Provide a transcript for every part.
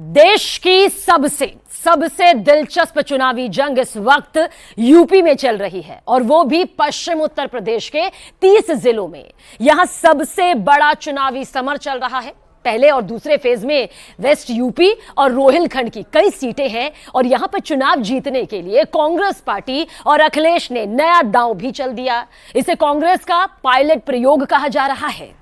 देश की सबसे दिलचस्प चुनावी जंग इस वक्त यूपी में चल रही है और वो भी पश्चिम उत्तर प्रदेश के 30 जिलों में। यहां सबसे बड़ा चुनावी समर चल रहा है। पहले और दूसरे फेज में वेस्ट यूपी और रोहिलखंड की कई सीटें हैं और यहां पर चुनाव जीतने के लिए कांग्रेस पार्टी और अखिलेश ने नया दांव भी चल दिया। इसे कांग्रेस का पायलट प्रयोग कहा जा रहा है।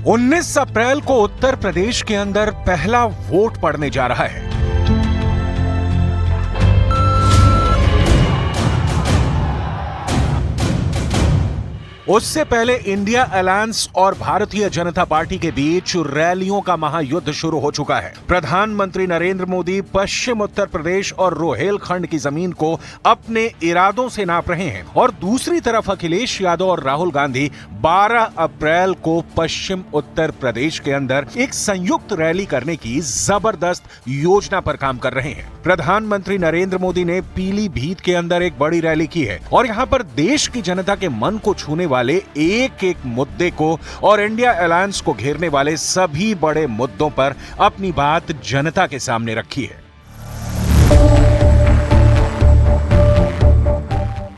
उन्नीस अप्रैल को उत्तर प्रदेश के अंदर पहला वोट पड़ने जा रहा है। उससे पहले इंडिया अलायंस और भारतीय जनता पार्टी के बीच रैलियों का महायुद्ध शुरू हो चुका है। प्रधानमंत्री नरेंद्र मोदी पश्चिम उत्तर प्रदेश और रोहिलखंड की जमीन को अपने इरादों से नाप रहे हैं और दूसरी तरफ अखिलेश यादव और राहुल गांधी 12 अप्रैल को पश्चिम उत्तर प्रदेश के अंदर एक संयुक्त रैली करने की जबरदस्त योजना पर काम कर रहे हैं। प्रधानमंत्री नरेंद्र मोदी ने पीलीभीत के अंदर एक बड़ी रैली की है और यहां पर देश की जनता के मन को छूने वाले एक एक मुद्दे को और इंडिया अलायंस को घेरने वाले सभी बड़े मुद्दों पर अपनी बात जनता के सामने रखी है।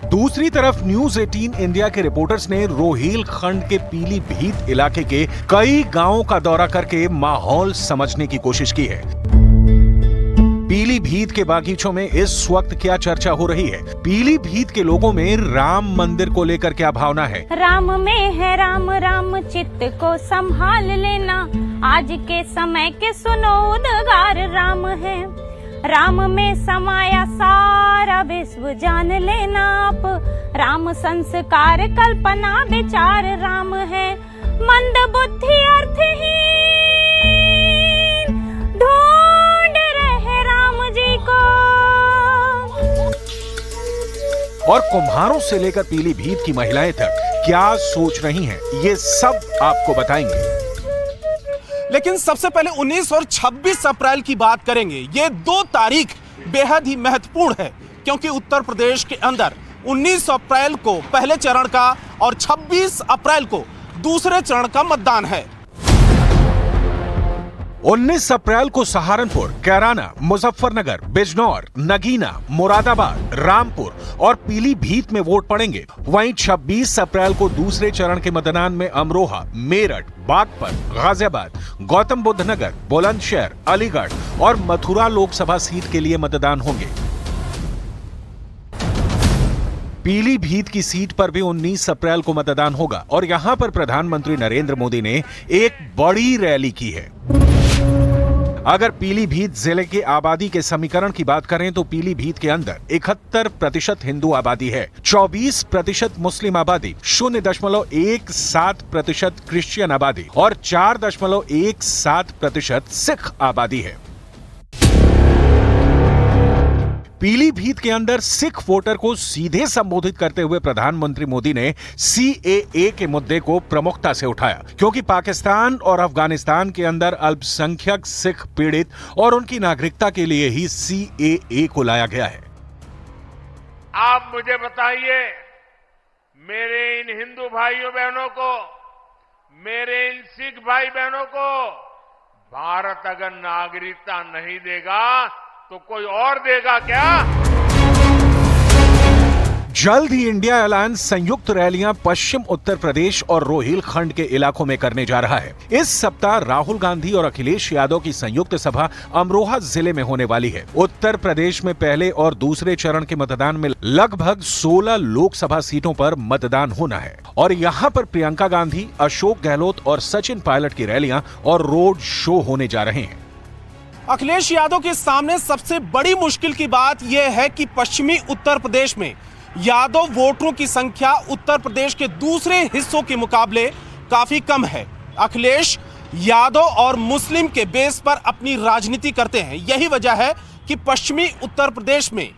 दूसरी तरफ न्यूज 18 इंडिया के रिपोर्टर्स ने रोहिलखंड के पीलीभीत इलाके के कई गांवों का दौरा करके माहौल समझने की कोशिश की है। पीलीभीत के बागीचों में इस वक्त क्या चर्चा हो रही है? पीलीभीत के लोगों में राम मंदिर को लेकर क्या भावना है? राम में है राम, राम चित्त को संभाल लेना, आज के समय के सुनो उद्गार राम है। राम में समाया सारा विश्व जान लेना आप, राम संस्कार कल्पना विचार राम है। मंद बुद्धि अर्थहीन ढूंढ रहे राम जी को। और कुम्हारों से लेकर पीलीभीत की महिलाएं तक क्या सोच रही हैं, ये सब आपको बताएंगे। लेकिन सबसे पहले 19 और 26 अप्रैल की बात करेंगे। ये दो तारीख बेहद ही महत्वपूर्ण है क्योंकि उत्तर प्रदेश के अंदर 19 अप्रैल को पहले चरण का और 26 अप्रैल को दूसरे चरण का मतदान है। 19 अप्रैल को सहारनपुर, कैराना, मुजफ्फरनगर, बिजनौर, नगीना, मुरादाबाद, रामपुर और पीलीभीत में वोट पड़ेंगे। वहीं 26 अप्रैल को दूसरे चरण के मतदान में अमरोहा, मेरठ, बागपत, गाजियाबाद, गौतम बुद्ध नगर, बुलंदशहर, अलीगढ़ और मथुरा लोकसभा सीट के लिए मतदान होंगे। पीलीभीत की सीट पर भी 19 अप्रैल को मतदान होगा और यहां पर प्रधानमंत्री नरेंद्र मोदी ने एक बड़ी रैली की है। अगर पीलीभीत जिले की आबादी के समीकरण की बात करें तो पीलीभीत के अंदर 71% हिंदू आबादी है, 24% मुस्लिम आबादी, 0.17% क्रिश्चियन आबादी और 4.17% सिख आबादी है। पीलीभीत के अंदर सिख वोटर को सीधे संबोधित करते हुए प्रधानमंत्री मोदी ने सीएए के मुद्दे को प्रमुखता से उठाया क्योंकि पाकिस्तान और अफगानिस्तान के अंदर अल्पसंख्यक सिख पीड़ित और उनकी नागरिकता के लिए ही सीएए को लाया गया है। आप मुझे बताइए, मेरे इन हिंदू भाइयों बहनों को, मेरे इन सिख भाई बहनों को भारत अगर नागरिकता नहीं देगा तो कोई और देगा क्या? जल्द ही इंडिया अलायंस संयुक्त रैलियां पश्चिम उत्तर प्रदेश और रोहिलखंड के इलाकों में करने जा रहा है। इस सप्ताह राहुल गांधी और अखिलेश यादव की संयुक्त सभा अमरोहा जिले में होने वाली है। उत्तर प्रदेश में पहले और दूसरे चरण के मतदान में लगभग 16 लोकसभा सीटों पर मतदान होना है और यहां पर प्रियंका गांधी, अशोक गहलोत और सचिन पायलट की रैलियां और रोड शो होने जा रहे हैं। अखिलेश यादव के सामने सबसे बड़ी मुश्किल की बात यह है कि पश्चिमी उत्तर प्रदेश में यादव वोटरों की संख्या उत्तर प्रदेश के दूसरे हिस्सों के मुकाबले काफी कम है। अखिलेश यादव और मुस्लिम के बेस पर अपनी राजनीति करते हैं। यही वजह है कि पश्चिमी उत्तर प्रदेश में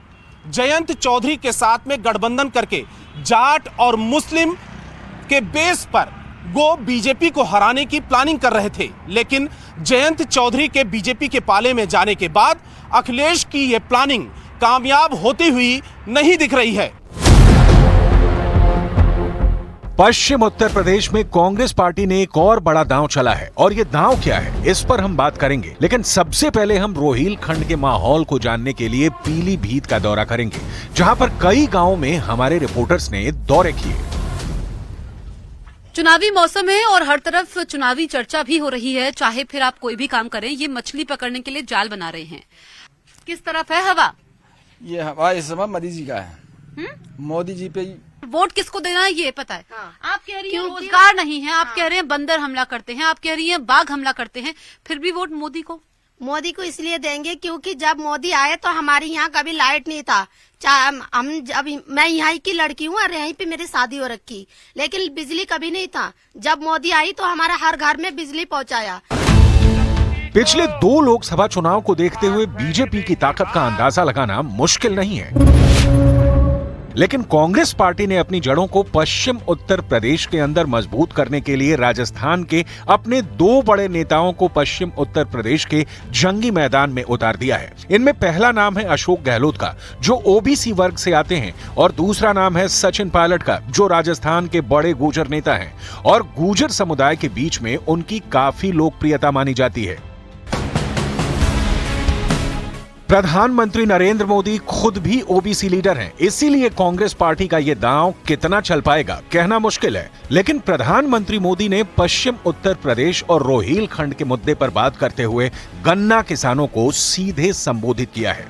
जयंत चौधरी के साथ में गठबंधन करके जाट और मुस्लिम के बेस पर वो बीजेपी को हराने की प्लानिंग कर रहे थे, लेकिन जयंत चौधरी के बीजेपी के पाले में जाने के बाद अखिलेश की यह प्लानिंग कामयाब होती हुई नहीं दिख रही है। पश्चिम उत्तर प्रदेश में कांग्रेस पार्टी ने एक और बड़ा दांव चला है, और ये दांव क्या है इस पर हम बात करेंगे। लेकिन सबसे पहले हम रोहिलखंड के माहौल को जानने के लिए पीलीभीत का दौरा करेंगे, जहां पर कई गांवों में हमारे रिपोर्टर्स ने दौरे किए। चुनावी मौसम है और हर तरफ चुनावी चर्चा भी हो रही है। चाहे फिर आप कोई भी काम करें, ये मछली पकड़ने के लिए जाल बना रहे हैं। किस तरफ है हवा? ये हवा इस समय मोदी जी का है। मोदी जी पे वोट किसको देना है ये पता है। आप कह रही हैं रोजगार नहीं है, आप कह रहे हैं बंदर हमला करते हैं, आप कह रही हैं बाघ हमला करते हैं, फिर भी वोट मोदी को इसलिए देंगे क्योंकि जब मोदी आए तो हमारे यहाँ कभी लाइट नहीं था। मैं यहाँ की लड़की हूँ और यहीं पे मेरी शादी हो रखी, लेकिन बिजली कभी नहीं था। जब मोदी आई तो हमारा हर घर में बिजली पहुँचाया। पिछले 2 लोकसभा चुनाव को देखते हुए बीजेपी की ताकत का अंदाजा लगाना मुश्किल नहीं है, लेकिन कांग्रेस पार्टी ने अपनी जड़ों को पश्चिम उत्तर प्रदेश के अंदर मजबूत करने के लिए राजस्थान के अपने 2 बड़े नेताओं को पश्चिम उत्तर प्रदेश के जंगी मैदान में उतार दिया है। इनमें पहला नाम है अशोक गहलोत का, जो ओबीसी वर्ग से आते हैं, और दूसरा नाम है सचिन पायलट का, जो राजस्थान के बड़े गुर्जर नेता हैं और गुर्जर समुदाय के बीच में उनकी काफी लोकप्रियता मानी जाती है। प्रधानमंत्री नरेंद्र मोदी खुद भी ओबीसी लीडर हैं, इसीलिए कांग्रेस पार्टी का यह दांव कितना चल पाएगा कहना मुश्किल है। लेकिन प्रधानमंत्री मोदी ने पश्चिम उत्तर प्रदेश और रोहिलखंड के मुद्दे पर बात करते हुए गन्ना किसानों को सीधे संबोधित किया है।